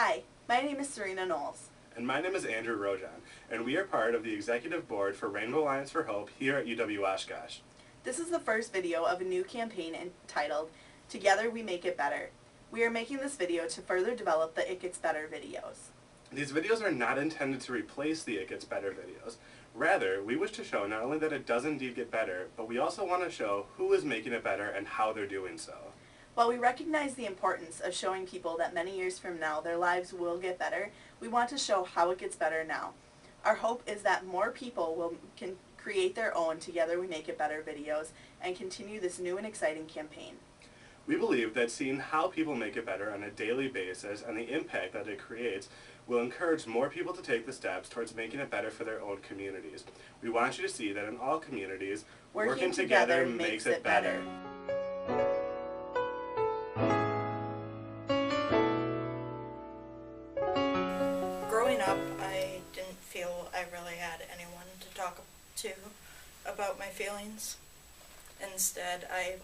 Hi, my name is Serena Knowles. And my name is Andrew Rojan, and we are part of the Executive Board for Rainbow Alliance for Hope here at UW-Oshkosh. This is the first video of a new campaign entitled, Together We Make It Better. We are making this video to further develop the It Gets Better videos. These videos are not intended to replace the It Gets Better videos. Rather, we wish to show not only that it does indeed get better, but we also want to show who is making it better and how they're doing so. While we recognize the importance of showing people that many years from now their lives will get better, we want to show how it gets better now. Our hope is that more people can create their own Together We Make It Better videos and continue this new and exciting campaign. We believe that seeing how people make it better on a daily basis and the impact that it creates will encourage more people to take the steps towards making it better for their own communities. We want you to see that in all communities, working together makes it better. Growing up, I didn't feel I really had anyone to talk to about my feelings. Instead, I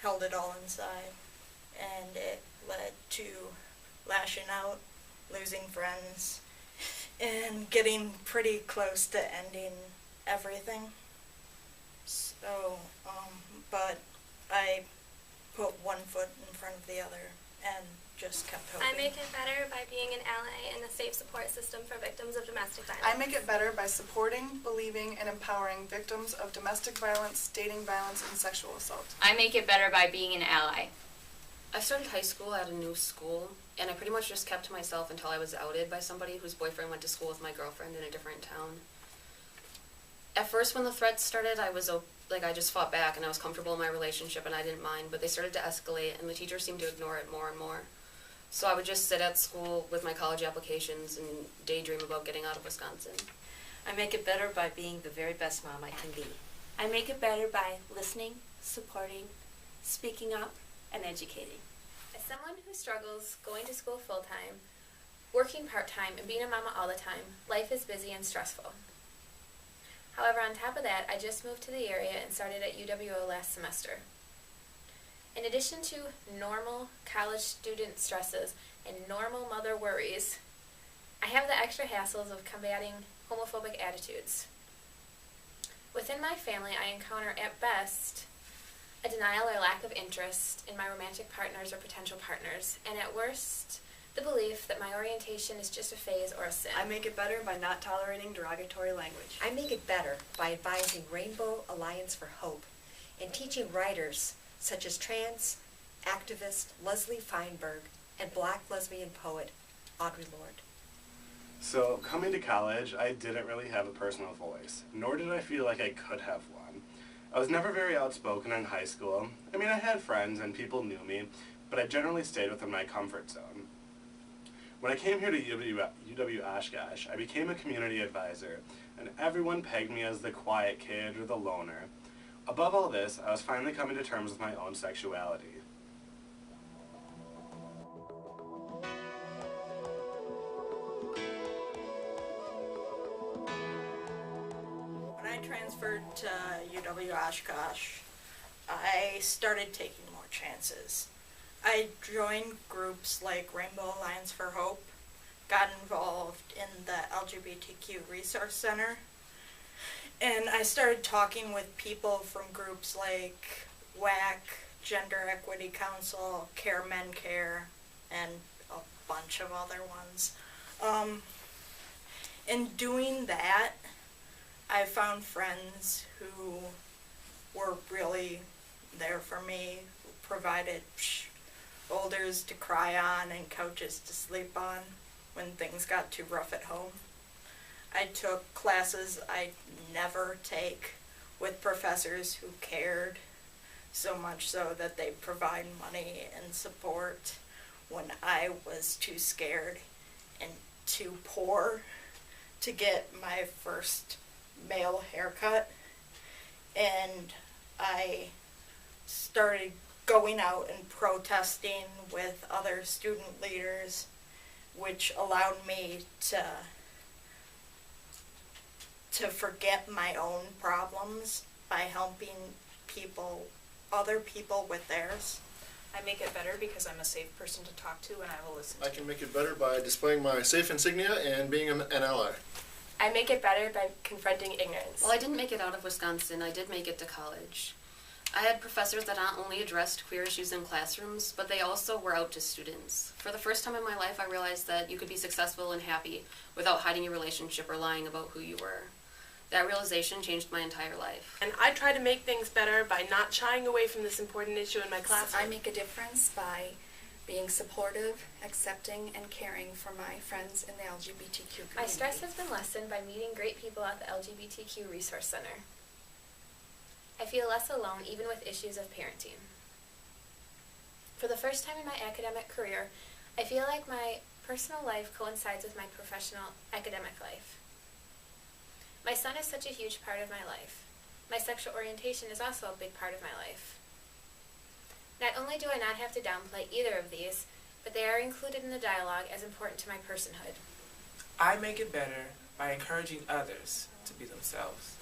held it all inside, and it led to lashing out, losing friends, and getting pretty close to ending everything. So, but I put one foot in front of the other and just kept hoping. I make it better by being an ally and a safe support system for victims of domestic violence. I make it better by supporting, believing, and empowering victims of domestic violence, dating violence, and sexual assault. I make it better by being an ally. I started high school at a new school, and I pretty much just kept to myself until I was outed by somebody whose boyfriend went to school with my girlfriend in a different town. At first, when the threats started, I just fought back, and I was comfortable in my relationship, and I didn't mind, but they started to escalate, and the teacher seemed to ignore it more and more. So I would just sit at school with my college applications and daydream about getting out of Wisconsin. I make it better by being the very best mom I can be. I make it better by listening, supporting, speaking up, and educating. As someone who struggles going to school full-time, working part-time, and being a mama all the time, life is busy and stressful. However, on top of that, I just moved to the area and started at UWO last semester. In addition to normal college student stresses and normal mother worries, I have the extra hassles of combating homophobic attitudes. Within my family, I encounter at best a denial or lack of interest in my romantic partners or potential partners, and at worst, the belief that my orientation is just a phase or a sin. I make it better by not tolerating derogatory language. I make it better by advising Rainbow Alliance for Hope and teaching writers such as trans activist Leslie Feinberg and Black lesbian poet Audre Lorde. So, coming to college, I didn't really have a personal voice, nor did I feel like I could have one. I was never very outspoken in high school. I mean, I had friends and people knew me, but I generally stayed within my comfort zone. When I came here to UW-Oshkosh, I became a community advisor, and everyone pegged me as the quiet kid or the loner. Above all this, I was finally coming to terms with my own sexuality. When I transferred to UW-Oshkosh, I started taking more chances. I joined groups like Rainbow Alliance for Hope, got involved in the LGBTQ Resource Center, and I started talking with people from groups like WAC, Gender Equity Council, Care Men Care, and a bunch of other ones. In doing that, I found friends who were really there for me, who provided shoulders to cry on and couches to sleep on when things got too rough at home. I took classes I'd never take with professors who cared, so much so that they provide money and support when I was too scared and too poor to get my first male haircut. And I started going out and protesting with other student leaders, which allowed me to forget my own problems by helping other people with theirs. I make it better because I'm a safe person to talk to and I will listen to. I can make it better by displaying my safe insignia and being an ally. I make it better by confronting ignorance. Well, I didn't make it out of Wisconsin. I did make it to college. I had professors that not only addressed queer issues in classrooms, but they also were out to students. For the first time in my life, I realized that you could be successful and happy without hiding your relationship or lying about who you were. That realization changed my entire life. And I try to make things better by not shying away from this important issue in my classroom. I make a difference by being supportive, accepting, and caring for my friends in the LGBTQ community. My stress has been lessened by meeting great people at the LGBTQ Resource Center. I feel less alone even with issues of parenting. For the first time in my academic career, I feel like my personal life coincides with my professional academic life. My son is such a huge part of my life. My sexual orientation is also a big part of my life. Not only do I not have to downplay either of these, but they are included in the dialogue as important to my personhood. I make it better by encouraging others to be themselves.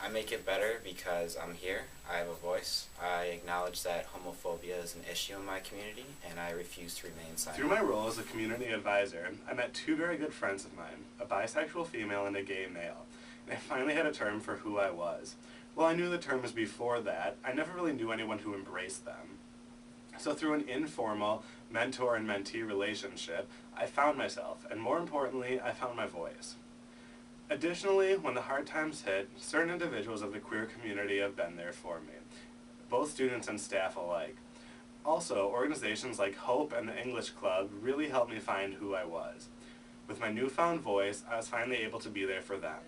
I make it better because I'm here, I have a voice, I acknowledge that homophobia is an issue in my community, and I refuse to remain silent. Through my role as a community advisor, I met two very good friends of mine, a bisexual female and a gay male, and I finally had a term for who I was. While I knew the terms before that, I never really knew anyone who embraced them. So through an informal mentor and mentee relationship, I found myself, and more importantly, I found my voice. Additionally, when the hard times hit, certain individuals of the queer community have been there for me, both students and staff alike. Also, organizations like H.O.P.E and the English Club really helped me find who I was. With my newfound voice, I was finally able to be there for them.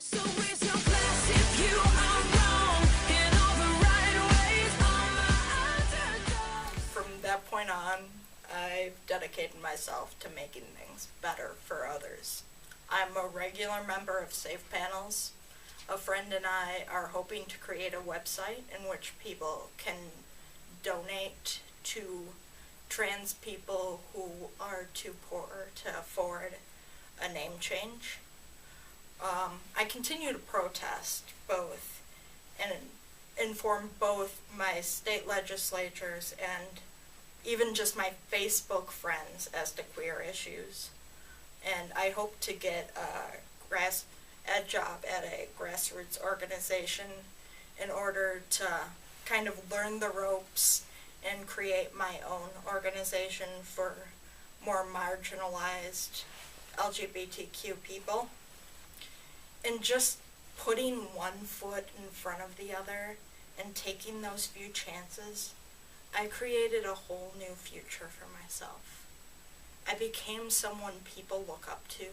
So raise your glass if you are wrong in all the right ways. I'm the underdog. From that point on, I've dedicated myself to making things better for others. I'm a regular member of Safe Panels. A friend and I are hoping to create a website in which people can donate to trans people who are too poor to afford a name change. I continue to protest both and inform both my state legislatures and even just my Facebook friends as to queer issues. And I hope to get a job at a grassroots organization in order to kind of learn the ropes and create my own organization for more marginalized LGBTQ people. And just putting one foot in front of the other and taking those few chances, I created a whole new future for myself. I became someone people look up to,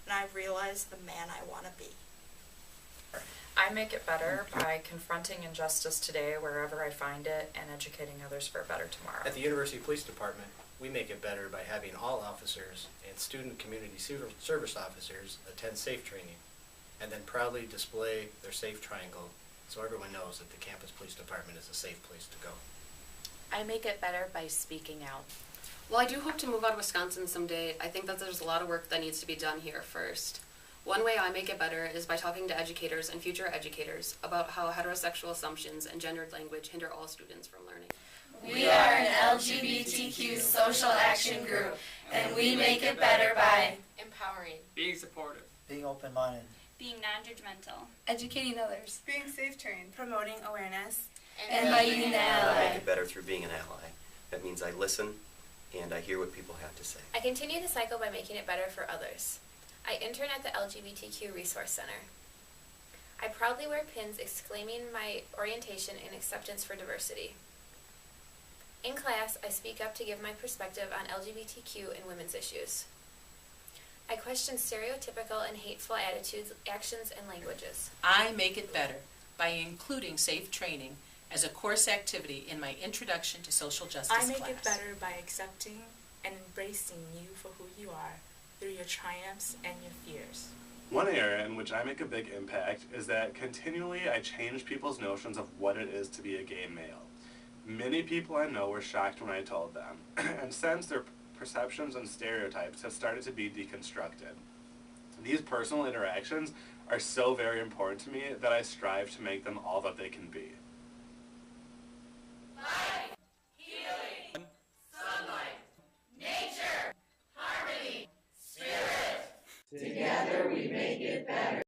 and I realized the man I want to be. I make it better by confronting injustice today wherever I find it and educating others for a better tomorrow. At the University Police Department, we make it better by having all officers and student community service officers attend SAFE training and then proudly display their SAFE triangle so everyone knows that the campus police department is a safe place to go. I make it better by speaking out. Well, I do hope to move out of Wisconsin someday. I think that there's a lot of work that needs to be done here first. One way I make it better is by talking to educators and future educators about how heterosexual assumptions and gendered language hinder all students from learning. We are an LGBTQ social action group, and we make it better by empowering, being supportive, being open-minded, being non-judgmental, educating others, being safe trained, promoting awareness, and being an ally. I make it better through being an ally. That means I listen and I hear what people have to say. I continue the cycle by making it better for others. I intern at the LGBTQ Resource Center. I proudly wear pins exclaiming my orientation and acceptance for diversity. In class, I speak up to give my perspective on LGBTQ and women's issues. I question stereotypical and hateful attitudes, actions, and languages. I make it better by including safe training as a course activity in my Introduction to Social Justice class. I make it better by accepting and embracing you for who you are through your triumphs and your fears. One area in which I make a big impact is that continually I change people's notions of what it is to be a gay male. Many people I know were shocked when I told them, and since their perceptions and stereotypes have started to be deconstructed. These personal interactions are so very important to me that I strive to make them all that they can be. Together we make it better.